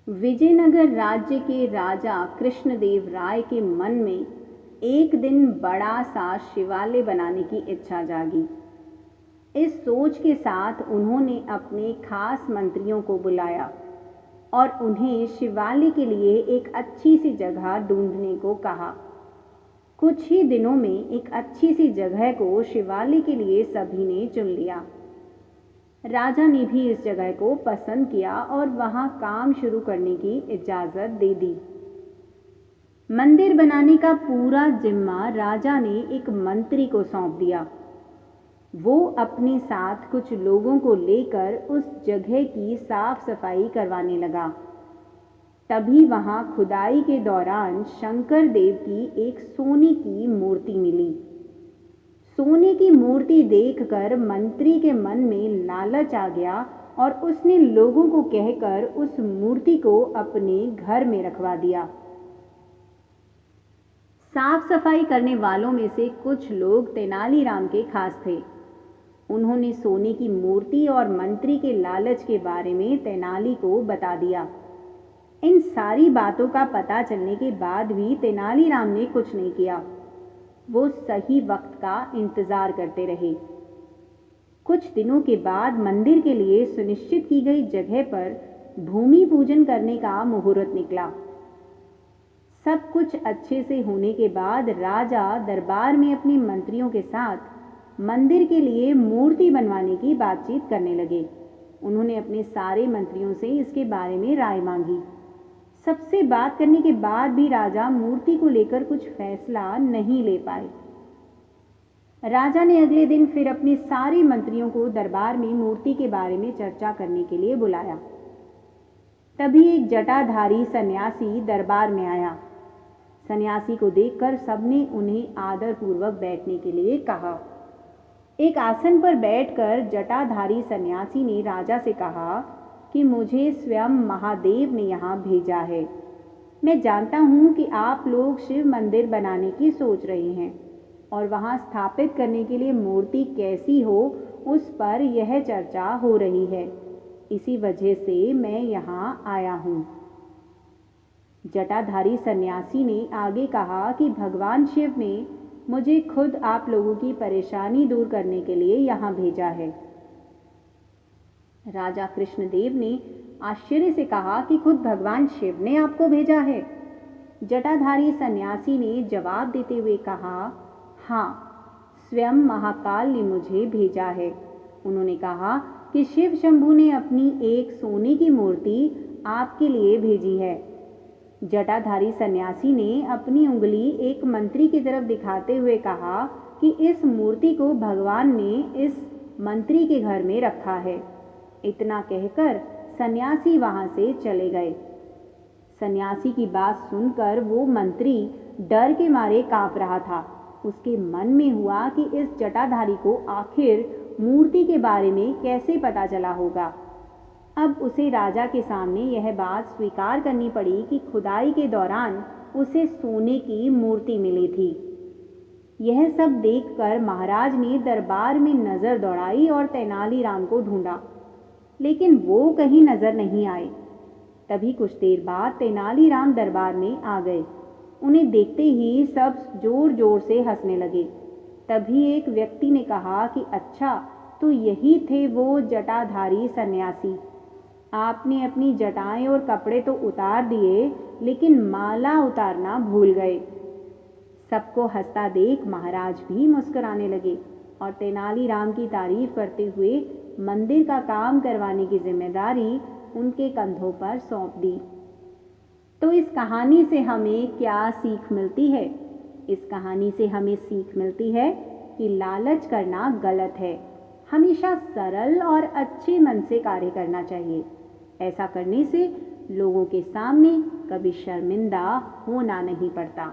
विजयनगर राज्य के राजा कृष्णदेव राय के मन में एक दिन बड़ा सा शिवालय बनाने की इच्छा जागी। इस सोच के साथ उन्होंने अपने खास मंत्रियों को बुलाया और उन्हें शिवालय के लिए एक अच्छी सी जगह ढूंढने को कहा। कुछ ही दिनों में एक अच्छी सी जगह को शिवालय के लिए सभी ने चुन लिया। राजा ने भी इस जगह को पसंद किया और वहां काम शुरू करने की इजाजत दे दी। मंदिर बनाने का पूरा जिम्मा राजा ने एक मंत्री को सौंप दिया। वो अपने साथ कुछ लोगों को लेकर उस जगह की साफ सफाई करवाने लगा। तभी वहां खुदाई के दौरान शंकर देव की एक सोने की मूर्ति मिली। सोने की मूर्ति देखकर मंत्री के मन में लालच आ गया और उसने लोगों को कहकर उस मूर्ति को अपने घर में रखवा दिया। साफ सफाई करने वालों में से कुछ लोग तेनालीराम के खास थे। उन्होंने सोने की मूर्ति और मंत्री के लालच के बारे में तेनाली को बता दिया। इन सारी बातों का पता चलने के बाद भी तेनालीराम ने कुछ नहीं किया। वो सही वक्त का इंतजार करते रहे। कुछ दिनों के बाद मंदिर के लिए सुनिश्चित की गई जगह पर भूमि पूजन करने का मुहूर्त निकला। सब कुछ अच्छे से होने के बाद राजा दरबार में अपने मंत्रियों के साथ मंदिर के लिए मूर्ति बनवाने की बातचीत करने लगे। उन्होंने अपने सारे मंत्रियों से इसके बारे में राय मांगी। सबसे बात करने के बाद भी राजा मूर्ति को लेकर कुछ फैसला नहीं ले पाए। राजा ने अगले दिन फिर अपने सारे मंत्रियों को दरबार में मूर्ति के बारे में चर्चा करने के लिए बुलाया। तभी एक जटाधारी सन्यासी दरबार में आया। सन्यासी को देखकर सबने उन्हें आदरपूर्वक बैठने के लिए कहा। एक आसन पर बैठकर जटाधारी सन्यासी ने राजा से कहा कि मुझे स्वयं महादेव ने यहाँ भेजा है। मैं जानता हूँ कि आप लोग शिव मंदिर बनाने की सोच रहे हैं और वहाँ स्थापित करने के लिए मूर्ति कैसी हो उस पर यह चर्चा हो रही है। इसी वजह से मैं यहाँ आया हूँ। जटाधारी सन्यासी ने आगे कहा कि भगवान शिव ने मुझे खुद आप लोगों की परेशानी दूर करने के लिए यहाँ भेजा है। राजा कृष्णदेव ने आश्चर्य से कहा कि खुद भगवान शिव ने आपको भेजा है। जटाधारी सन्यासी ने जवाब देते हुए कहा, हाँ, स्वयं महाकाल ने मुझे भेजा है। उन्होंने कहा कि शिव शंभू ने अपनी एक सोने की मूर्ति आपके लिए भेजी है। जटाधारी सन्यासी ने अपनी उंगली एक मंत्री की तरफ दिखाते हुए कहा कि इस मूर्ति को भगवान ने इस मंत्री के घर में रखा है। इतना कहकर सन्यासी वहां से चले गए। सन्यासी की बात सुनकर वो मंत्री डर के मारे कांप रहा था। उसके मन में हुआ कि इस जटाधारी को आखिर मूर्ति के बारे में कैसे पता चला होगा। अब उसे राजा के सामने यह बात स्वीकार करनी पड़ी कि खुदाई के दौरान उसे सोने की मूर्ति मिली थी। यह सब देखकर महाराज ने दरबार में नजर दौड़ाई और तेनालीराम को ढूंढा, लेकिन वो कहीं नजर नहीं आए। तभी कुछ देर बाद तेनालीराम दरबार में आ गए। उन्हें देखते ही सब जोर जोर से हंसने लगे। तभी एक व्यक्ति ने कहा कि अच्छा, तो यही थे वो जटाधारी सन्यासी। आपने अपनी जटाएं और कपड़े तो उतार दिए, लेकिन माला उतारना भूल गए। सबको हंसता देख महाराज भी मुस्कुराने लगे और तेनालीराम की तारीफ करते हुए मंदिर का काम करवाने की जिम्मेदारी उनके कंधों पर सौंप दी। तो इस कहानी से हमें क्या सीख मिलती है? इस कहानी से हमें सीख मिलती है कि लालच करना गलत है। हमेशा सरल और अच्छे मन से कार्य करना चाहिए। ऐसा करने से लोगों के सामने कभी शर्मिंदा होना नहीं पड़ता।